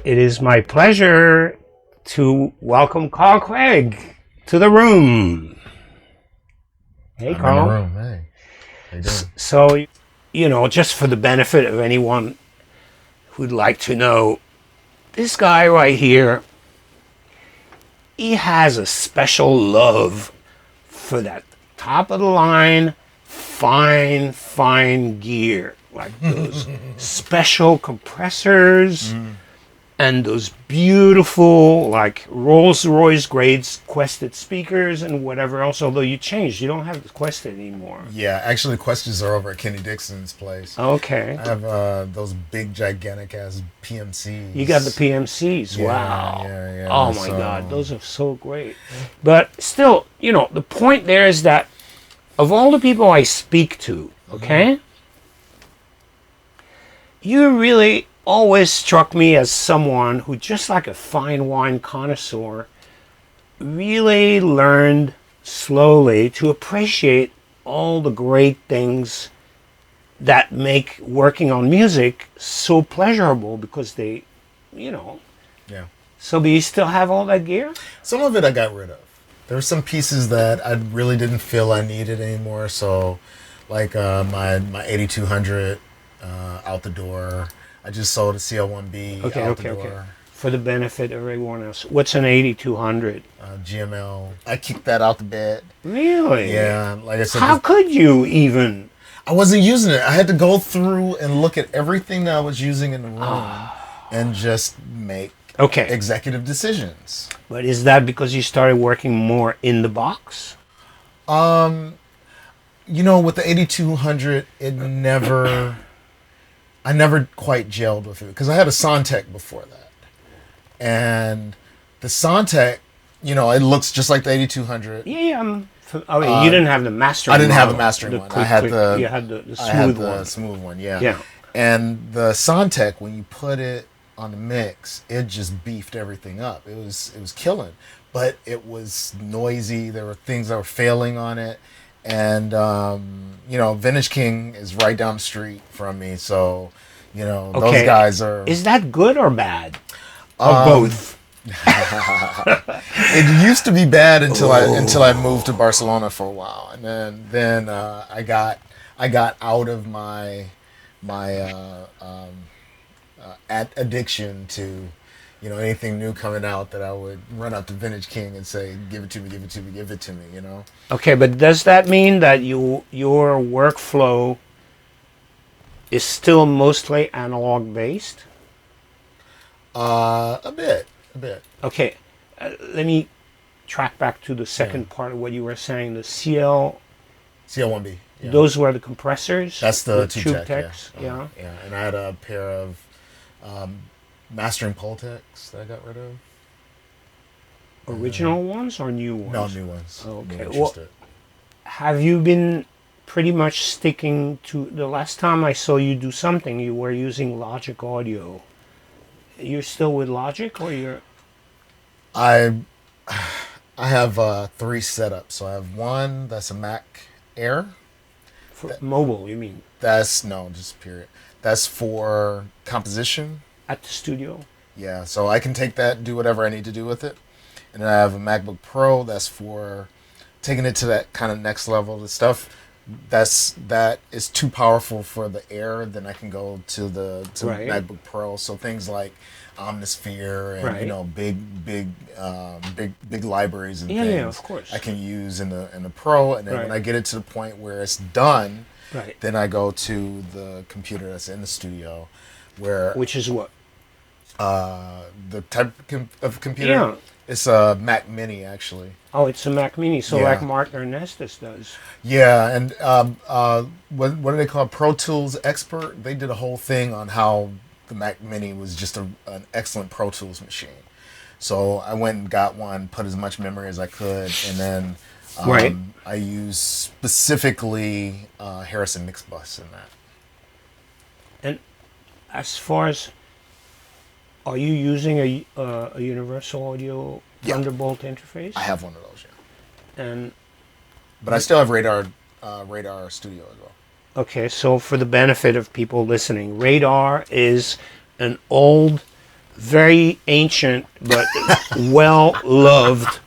It is my pleasure to welcome Carl Craig to the room. Hey, I'm Carl. in the room. Hey, how you doing? So, just for the benefit of anyone who'd like to know, this guy right here, he has a special love for that top of the line, fine gear, like those special compressors. And those beautiful, like Rolls-Royce grade Quested speakers and whatever else. Although you changed, you don't have the Quested anymore. Yeah, actually, the questions are over at Kenny Dixon's place. Okay. I have those big, gigantic ass PMCs. You got the PMCs. Yeah, Wow. yeah. Oh my God, those are so great. But still, the point there is that of all the people I speak to, okay, you really always struck me as someone who, just like a fine wine connoisseur, really learned slowly to appreciate all the great things that make working on music so pleasurable because they, Yeah. So do you still have all that gear? Some of it I got rid of. There were some pieces that I really didn't feel I needed anymore. So, like my 8200 out the door. I just sold a CL1B out the door. Okay. For the benefit of everyone else, what's an 8200? GML. I kicked that out the bed. Really? Yeah, like I said. How could you even? I wasn't using it. I had to go through and look at everything that I was using in the room and just make executive decisions. But is that because you started working more in the box? With the 8200, I never quite gelled with it because I had a Sontec before that. And the Sontec, it looks just like the 8200. Yeah, you didn't have the mastering I didn't have model. the mastering one. You had the smooth one. Smooth one, yeah. Yeah. And the Sontec, when you put it on the mix, it just beefed everything up. It was killing. But it was noisy. There were things that were failing on it. And, Vintage King is right down the street from me. So, those guys are... Is that good or bad? Or both? It used to be bad until I moved to Barcelona for a while. And then I got out of my addiction to... anything new coming out that I would run up to Vintage King and say, give it to me, Okay, but does that mean that your workflow is still mostly analog based? A bit. Okay, let me track back to the second part of what you were saying. The CL1B. Yeah. Those were the compressors? That's the tube tech, techs, yeah. And I had a pair of... mastering Pultecs that I got rid of. Original ones or new ones? No, new ones. Okay. Well, have you been pretty much sticking to... The last time I saw you do something, you were using Logic Audio. You're still with Logic, or you're... I have 3 setups. So I have one that's a Mac Air. For mobile, you mean? Just period. That's for composition. At the studio? Yeah, so I can take that and do whatever I need to do with it. And then I have a MacBook Pro that's for taking it to that kind of next level. The stuff that is too powerful for the Air, then I can go to Right. MacBook Pro. So things like Omnisphere and Right. big libraries and things. Yeah, of course. I can use in the Pro, and then Right. when I get it to the point where it's done, Right. then I go to the computer that's in the studio, Which is what? the type of computer. Yeah. It's a Mac Mini, actually. Oh, it's a Mac Mini, so Yeah. like Mark Ernestus does. Yeah, and what do they call it? Pro Tools Expert? They did a whole thing on how the Mac Mini was just an excellent Pro Tools machine. So I went and got one, put as much memory as I could, and then Right. I used specifically Harrison Mix Bus in that. And as far as... Are you using a Universal Audio Thunderbolt interface? I have one of those, yeah. But I still have Radar Studio as well. Okay, so for the benefit of people listening, Radar is an old very ancient but well loved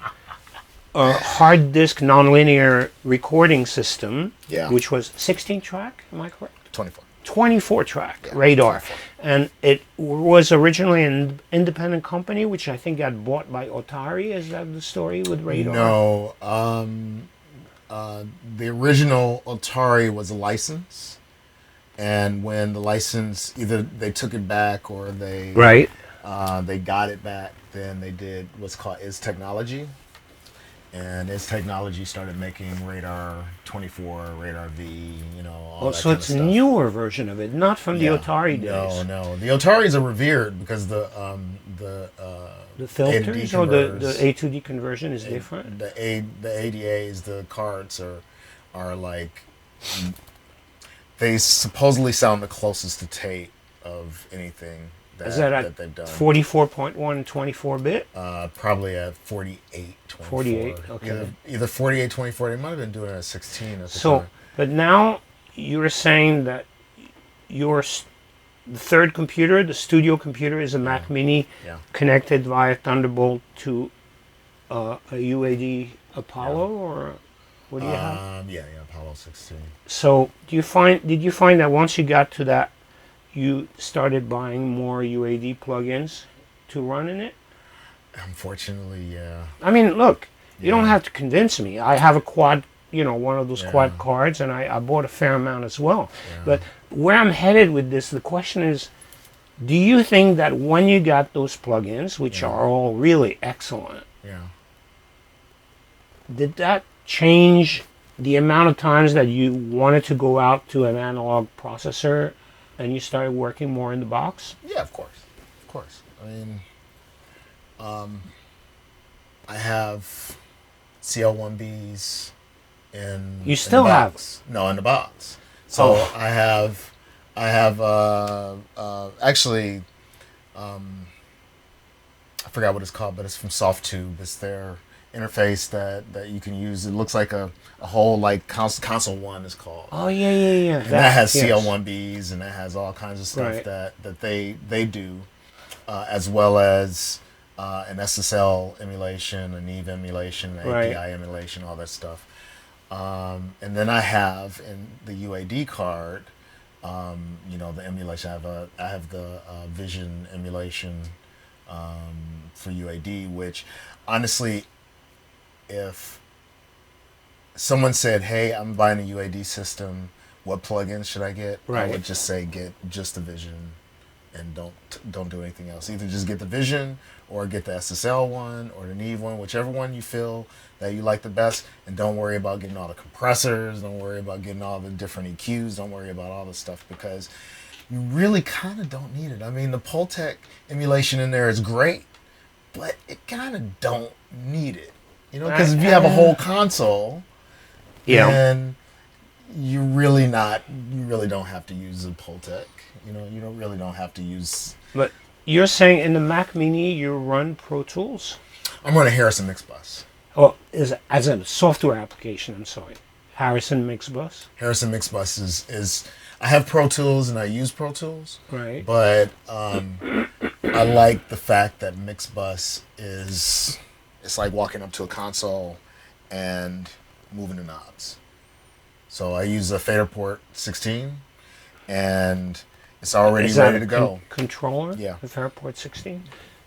hard disk nonlinear recording system, Yeah. which was 16 track, am I correct? 24. 24 track radar. 24. And it was originally an independent company, which I think got bought by Otari. Is that the story with radar? No. The original Atari was a license. And when the license, either they took it back or they got it back, then they did what's called Is Technology. And Is Technology started making Radar 24, Radar V, all that so kind it's of a stuff. newer version of it, not from the Atari days. No. The Ataris are revered because the filters or the A to D conversion is different. The ADAs, the cards are like, they supposedly sound the closest to tape of anything Is that they've done. 44.1 24-bit? Probably at 48, 24. 48, okay. Either 48, 24. They might have been doing it at 16 at the So, time. but now you're saying that the third computer, the studio computer, is a Mac Mini connected via Thunderbolt to a UAD Apollo, or what do you have? Yeah, Apollo 16. So, did you find that once you got to that, you started buying more UAD plugins to run in it? Unfortunately, yeah. I mean, look, you don't have to convince me. I have a quad, one of those quad cards, and I bought a fair amount as well. Yeah. But where I'm headed with this, the question is, do you think that when you got those plugins, which are all really excellent, did that change the amount of times that you wanted to go out to an analog processor and you started working more in the box? Yeah, of course. I mean, I have CL1Bs in. You still in the have? box. No, in the box. So Oh. I have actually, I forgot what it's called, but it's from SoftTube. It's their interface that you can use. It looks like a whole like console one is called. Oh, yeah. And that has yes. CL1Bs, and that has all kinds of stuff Right. that they do, as well as an SSL emulation, an EVE emulation, an Right. API emulation, all that stuff. And then I have in the UAD card, the emulation. I have the Vision emulation for UAD, which honestly, if someone said, "Hey, I'm buying a UAD system. What plugins should I get?" Right. I would just say, get just the Vision, and don't do anything else. Either just get the Vision, or get the SSL one, or the Neve one, whichever one you feel that you like the best. And don't worry about getting all the compressors. Don't worry about getting all the different EQs. Don't worry about all this stuff, because you really kind of don't need it. I mean, the Pultec emulation in there is great, but it kind of don't need it. Because if you have a whole console, then you really don't have to use a Pultec. You really don't have to use. But you're saying in the Mac Mini you run Pro Tools? I'm running Harrison Mixbus. Oh, as a software application, I'm sorry. Harrison Mixbus? Harrison Mixbus is I have Pro Tools and I use Pro Tools. Right. But I like the fact that Mixbus it's like walking up to a console and moving the knobs. So I use a Faderport 16, and it's already ready to go. Controller? Yeah. The Fairport 16?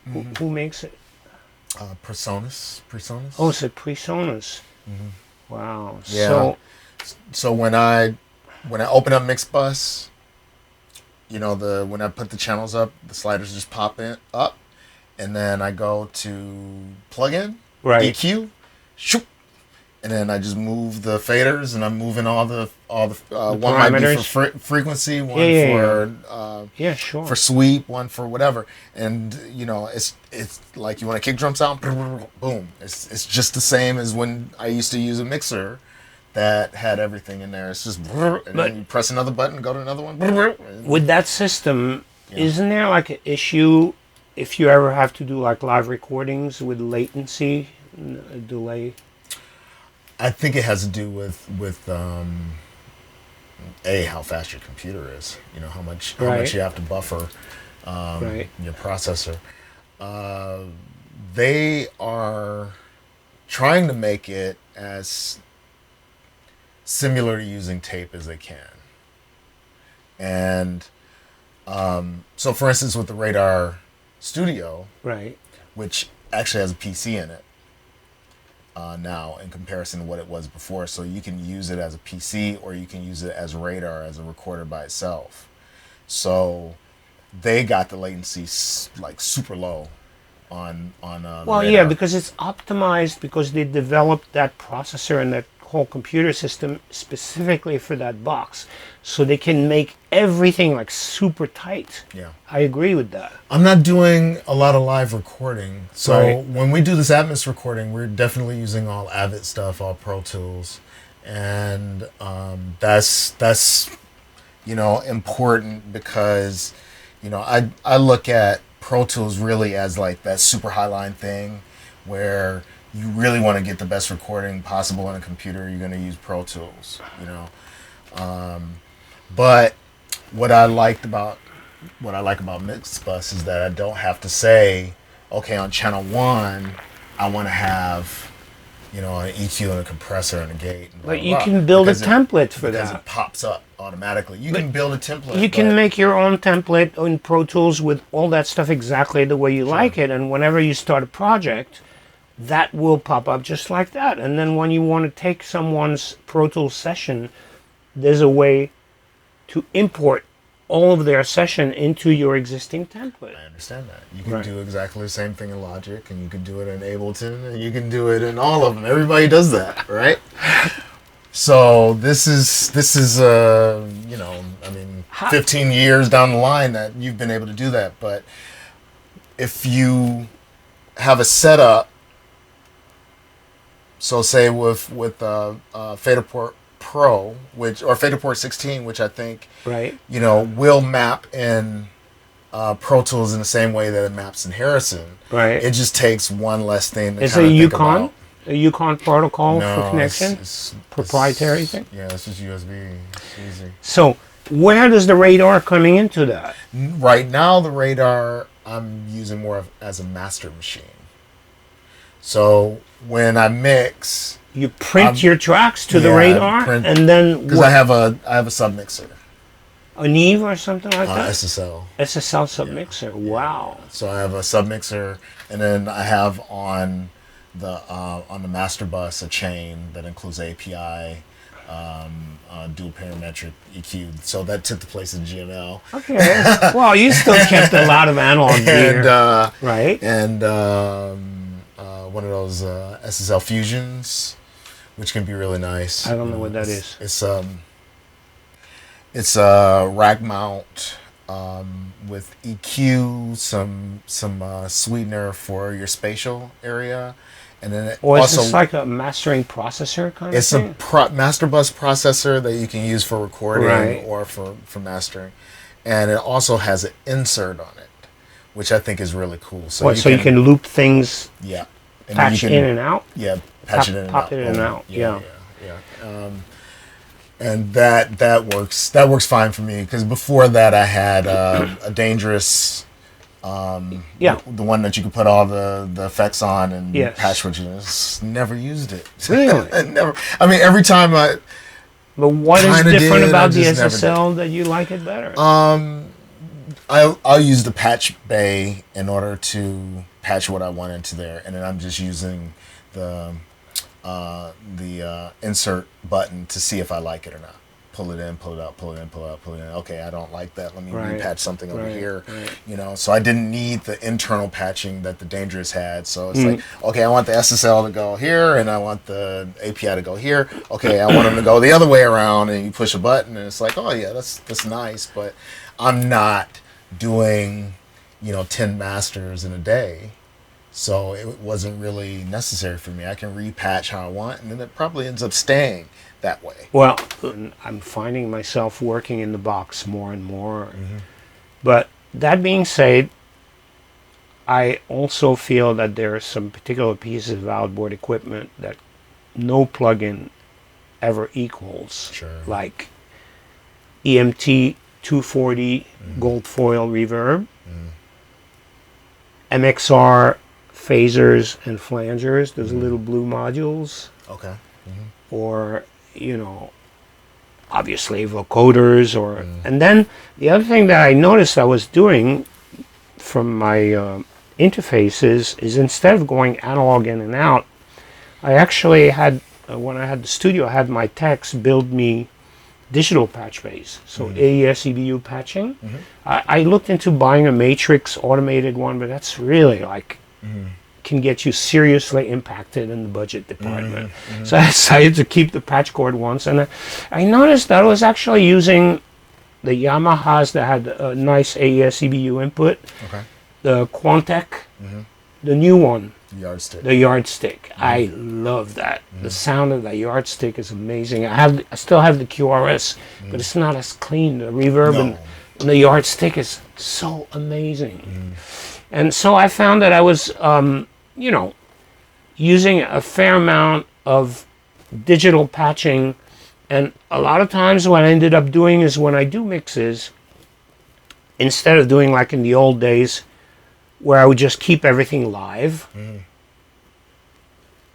Mm-hmm. Who makes it? PreSonus. Oh, it's a PreSonus. Mm-hmm. Wow. Yeah. So when I open up Mixbus, when I put the channels up, the sliders just pop up, and then I go to plugin, EQ, shoop, and then I just move the faders, and I'm moving all the one might be for frequency, one for for sweep, one for whatever, and it's like you want a kick drum sound, boom. It's just the same as when I used to use a mixer that had everything in there. It's just, and then you press another button, go to another one. With that system, isn't there like an issue if you ever have to do like live recordings with latency, delay? I think it has to do with how fast your computer is. How much you have to buffer Right. your processor. They are trying to make it as similar to using tape as they can. And so, for instance, with the Radar Studio, Right. which actually has a PC in it now in comparison to what it was before. So you can use it as a PC or you can use it as Radar, as a recorder by itself. So they got the latency like super low on Well, Radar. yeah, because it's optimized because they developed that processor and that whole computer system specifically for that box, so they can make everything like super tight. Yeah. I agree with that. I'm not doing a lot of live recording. So Right. when we do this Atmos recording, we're definitely using all Avid stuff, all Pro Tools. And that's important because, I look at Pro Tools really as like that super highline thing where you really want to get the best recording possible on a computer, you're going to use Pro Tools, But what I like about Mixbus is that I don't have to say, okay, on channel 1, I want to have, an EQ and a compressor and a gate. And blah, But blah, you blah, can build a because template for because that. it pops up automatically. You can build a template. You can but- make your own template in Pro Tools with all that stuff exactly the way you like it, and whenever you start a project, that will pop up just like that. And then when you want to take someone's Pro Tools session, there's a way to import all of their session into your existing template. I understand that. You can Right. do exactly the same thing in Logic, and you can do it in Ableton, and you can do it in all of them. Everybody does that, right? So this is 15 years down the line that you've been able to do that. But if you have a setup, so say with Faderport Pro, or Faderport 16, which I think Right. will map in Pro Tools in the same way that it maps in Harrison. Right. It just takes one less thing to It's kind a of think Yukon? about. A Yukon protocol No, for connection? Proprietary thing? Yeah, it's just USB. It's easy. So where does the Radar coming into that? Right now, the Radar I'm using more as a master machine. So when I mix, You print your tracks to the yeah, Radar, print- and then because I have a submixer, a Neve or something like that? SSL. SSL submixer. Wow. So I have a submixer, and then I have on the master bus a chain that includes API, dual parametric EQ. So that took the place of GML. Okay. Well, you still kept a lot of analog gear, right? And one of those SSL fusions, which can be really nice. I don't know what that is. It's a rack mount with EQ, some sweetener for your spatial area, and then it Or is also this like a mastering processor kind of it's thing? a master bus processor that you can use for recording Right. or for mastering, and it also has an insert on it, which I think is really cool. So What, so you can loop things, yeah, and then you patch can- in and out? yeah, patch it in and pop out. it in and out, yeah. And that works. That works fine for me because before that I had a dangerous, Yeah. the one that you could put all the effects on and Yes. patch switches. Never used it. Really? Never. I mean, every time But what is Kinda different did, about I the just never SSL that you like it better? I'll use the patch bay in order to patch what I want into there, and then I'm just using the insert button to see if I like it or not. Pull it in, pull it out, pull it in, pull it out, pull it in. Okay, I don't like that. Let me Right. repatch something over Right, here. right. So I didn't need the internal patching that the Dangerous had. So it's like, okay, I want the SSL to go here, and I want the API to go here. Okay, I want them to go the other way around, and you push a button, and it's like, oh yeah, that's nice. But I'm not doing 10 masters in a day. So it wasn't really necessary for me. I can repatch how I want, and then it probably ends up staying that way. Well, I'm finding myself working in the box more and more. But that being said, I also feel that there are some particular pieces of outboard equipment that no plugin ever equals. Sure. Like EMT 240 gold foil reverb. MXR phasers and flangers, those little blue modules, Okay. or, you know, obviously vocoders, or, and then the other thing that I noticed I was doing from my interfaces is instead of going analog in and out, I actually had, when I had the studio, I had my techs build me digital patch bays, so AES EBU patching. I looked into buying a matrix automated one, but that's really like can get you seriously impacted in the budget department. So I decided to keep the patch cord ones, and I noticed that I was actually using the Yamahas that had a nice AES EBU input, Okay. the Quantec, the new one, Yardstick. the yardstick. I love that. The sound of the yardstick is amazing. I still have the QRS, but it's not as clean. The reverb and the yardstick is so amazing. And so I found that I was, you know, using a fair amount of digital patching, and a lot of times what I ended up doing is when I do mixes, instead of doing like in the old days, where I would just keep everything live,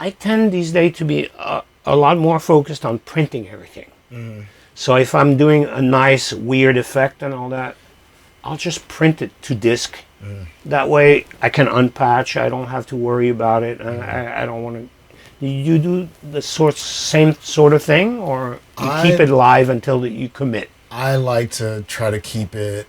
I tend these days to be a lot more focused on printing everything. So if I'm doing a nice weird effect and all that, I'll just print it to disk. That way I can unpatch. I don't have to worry about it. I don't want to. Do you do the same sort of thing, or you keep it live until you commit? I like to try to keep it,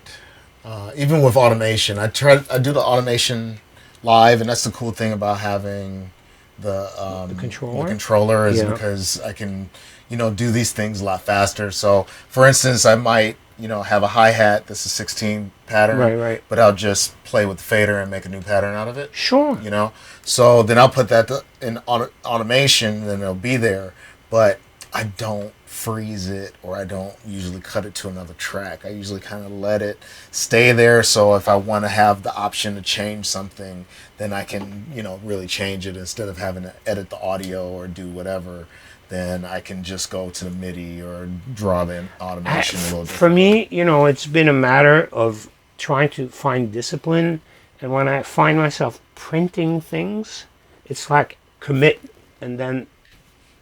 even with automation. I do the automation live, and that's the cool thing about having the controller. The controller is because I can, you know, do these things a lot faster. So, for instance, I might, you know, have a hi-hat that's a 16 pattern, Right. but I'll just play with the fader and make a new pattern out of it. Sure. You know, so then I'll put that in automation, then it'll be there. But I don't freeze it, or I don't usually cut it to another track. I usually kind of let it stay there, so if I want to have the option to change something, then I can, you know, really change it instead of having to edit the audio or do whatever. Then I can just go to the MIDI or draw the automation a little bit. For me, you know, it's been a matter of trying to find discipline, and when I find myself printing things, it's like commit and then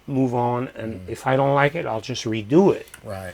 move on, and if I don't like it, I'll just redo it. Right.